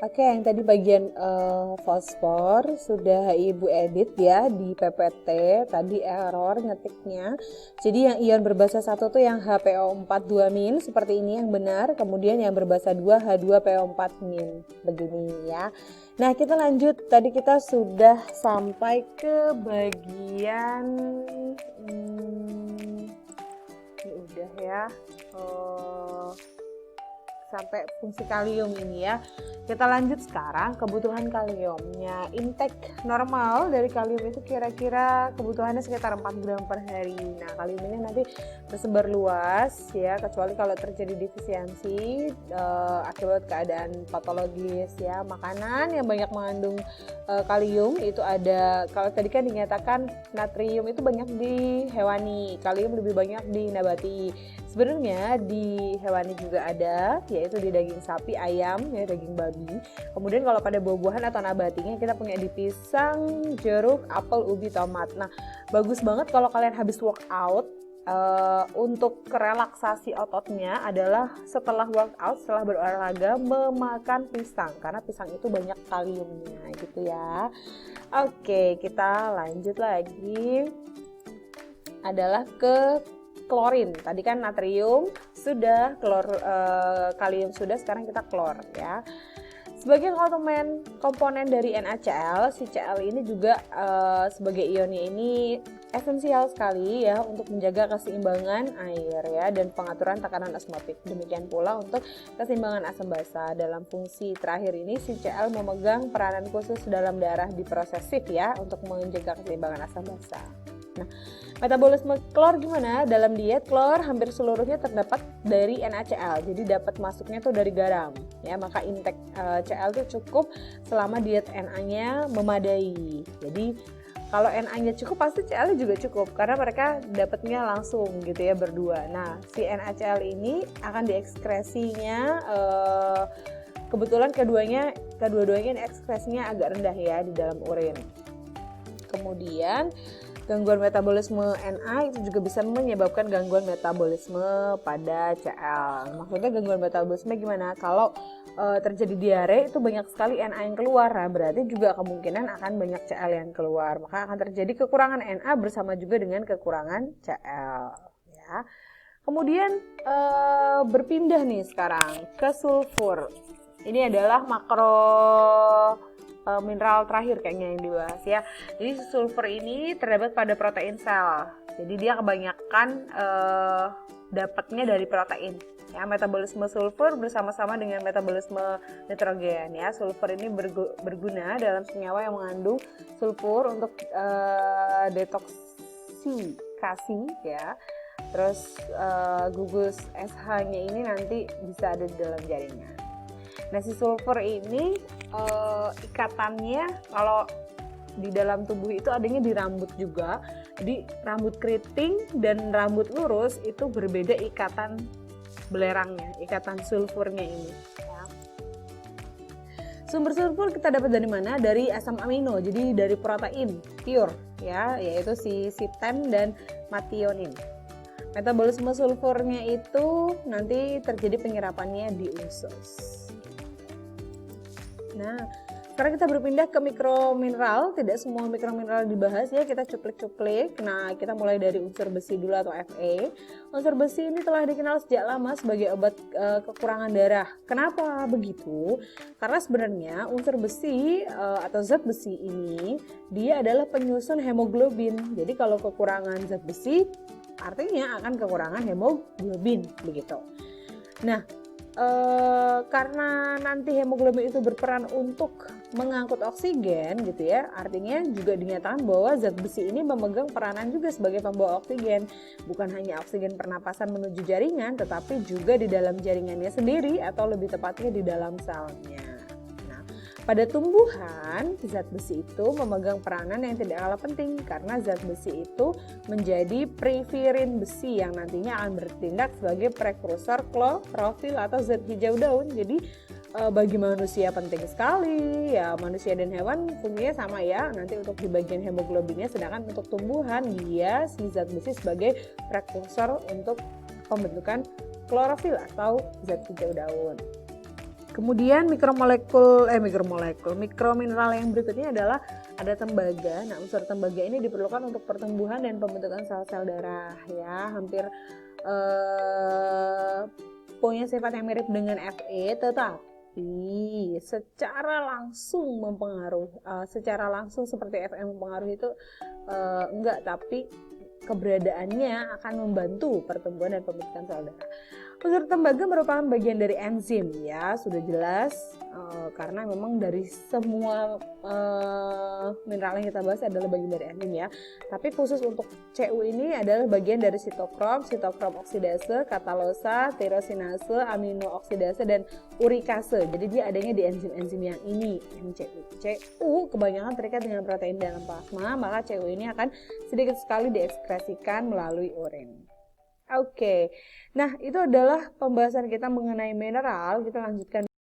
Oke, yang tadi bagian fosfor sudah Ibu edit ya di PPT. Tadi error ngetiknya. Jadi yang ion berbasa 1 tuh yang HPO4 2- seperti ini yang benar. Kemudian yang berbasa 2 H2PO4-. Begini ya. Nah, kita lanjut. Tadi kita sudah sampai ke bagian ini udah ya. Sampai fungsi kalium ini ya. Kita lanjut sekarang kebutuhan kaliumnya. Intake normal dari kalium itu kira-kira kebutuhannya sekitar 4 gram per hari. Nah, kalium ini nanti tersebar luas ya, kecuali kalau terjadi defisiensi akibat keadaan patologis ya. Makanan yang banyak mengandung kalium itu ada, kalau tadi kan dinyatakan natrium itu banyak di hewani, kalium lebih banyak di nabati. Sebenarnya di hewani juga ada, yaitu di daging sapi, ayam, ya daging babi. Kemudian kalau pada buah-buahan atau nabatinya kita punya di pisang, jeruk, apel, ubi, tomat. Nah, bagus banget kalau kalian habis workout. Untuk relaksasi ototnya adalah setelah workout, setelah berolahraga memakan pisang, karena pisang itu banyak kaliumnya gitu ya. Oke, kita lanjut lagi adalah ke klorin. Tadi kan natrium sudah, kalium sudah, sekarang kita klor ya. Sebagai komponen dari NaCl, si Cl ini juga sebagai ionnya ini esensial sekali ya untuk menjaga keseimbangan air ya dan pengaturan tekanan osmotik. Demikian pula untuk keseimbangan asam basa. Dalam fungsi terakhir ini si Cl memegang peranan khusus dalam darah diprosesif ya untuk menjaga keseimbangan asam basa. Nah, metabolisme klor gimana? Dalam diet klor hampir seluruhnya terdapat dari NaCl. Jadi dapat masuknya tuh dari garam. Ya, maka intake Cl itu cukup selama diet Na-nya memadai. Jadi kalau Na-nya cukup pasti Cl juga cukup karena mereka dapatnya langsung gitu ya berdua. Nah, si NaCl ini akan diekskresinya kebetulan kedua-duanya ekskresinya agak rendah ya di dalam urin. Kemudian gangguan metabolisme Na itu juga bisa menyebabkan gangguan metabolisme pada Cl. Maksudnya gangguan metabolisme gimana? Kalau terjadi diare itu banyak sekali Na yang keluar, nah, berarti juga kemungkinan akan banyak Cl yang keluar. Maka akan terjadi kekurangan Na bersama juga dengan kekurangan Cl. Ya. Kemudian berpindah nih sekarang ke sulfur. Ini adalah makro mineral terakhir kayaknya yang dibahas ya. Jadi sulfur ini terdapat pada protein sel. Jadi dia kebanyakan dapatnya dari protein. Ya, metabolisme sulfur bersama-sama dengan metabolisme nitrogen ya. Sulfur ini berguna dalam senyawa yang mengandung sulfur untuk detoksikasi ya. Terus gugus SH-nya ini nanti bisa ada di dalam jaringan. Nah, si sulfur ini ikatannya kalau di dalam tubuh itu adanya di rambut juga. Di rambut keriting dan rambut lurus itu berbeda ikatan belerangnya, ikatan sulfurnya ini. Ya. Sumber sulfur kita dapat dari mana? Dari asam amino, jadi dari protein pure ya, yaitu si sipten dan metionin. Metabolisme sulfurnya itu nanti terjadi penyerapannya di usus. Nah, sekarang kita berpindah ke mikromineral. Tidak semua mikromineral dibahas ya, kita cuplik-cuplik. Nah, kita mulai dari unsur besi dulu atau Fe. Unsur besi ini telah dikenal sejak lama sebagai obat kekurangan darah. Kenapa begitu? Karena sebenarnya unsur besi atau zat besi ini dia adalah penyusun hemoglobin. Jadi kalau kekurangan zat besi artinya akan kekurangan hemoglobin begitu. Nah, karena nanti hemoglobin itu berperan untuk mengangkut oksigen gitu ya, artinya juga dinyatakan bahwa zat besi ini memegang peranan juga sebagai pembawa oksigen, bukan hanya oksigen pernapasan menuju jaringan, tetapi juga di dalam jaringannya sendiri atau lebih tepatnya di dalam selnya. Pada tumbuhan, zat besi itu memegang peranan yang tidak kalah penting karena zat besi itu menjadi prefirin besi yang nantinya akan bertindak sebagai prekursor klorofil atau zat hijau daun. Jadi bagi manusia penting sekali ya, manusia dan hewan fungsinya sama ya, nanti untuk di bagian hemoglobinnya, sedangkan untuk tumbuhan dia si zat besi sebagai prekursor untuk pembentukan klorofil atau zat hijau daun. Kemudian mikromineral yang berikutnya adalah ada tembaga. Nah, unsur tembaga ini diperlukan untuk pertumbuhan dan pembentukan sel-sel darah ya. Hampir punya sifat yang mirip dengan Fe, tetapi secara langsung seperti Fe mempengaruhi itu enggak, tapi keberadaannya akan membantu pertumbuhan dan pembentukan sel darah. Unsur tembaga merupakan bagian dari enzim ya, sudah jelas karena memang dari semua mineral yang kita bahas adalah bagian dari enzim ya. Tapi khusus untuk Cu ini adalah bagian dari sitokrom oksidase, katalosa, tirosinase, aminooksidase, dan urikase. Jadi dia adanya di enzim-enzim yang ini, yang Cu kebanyakan terikat dengan protein dalam plasma, maka Cu ini akan sedikit sekali diekskresikan melalui urin. Oke, nah itu adalah pembahasan kita mengenai mineral. Kita lanjutkan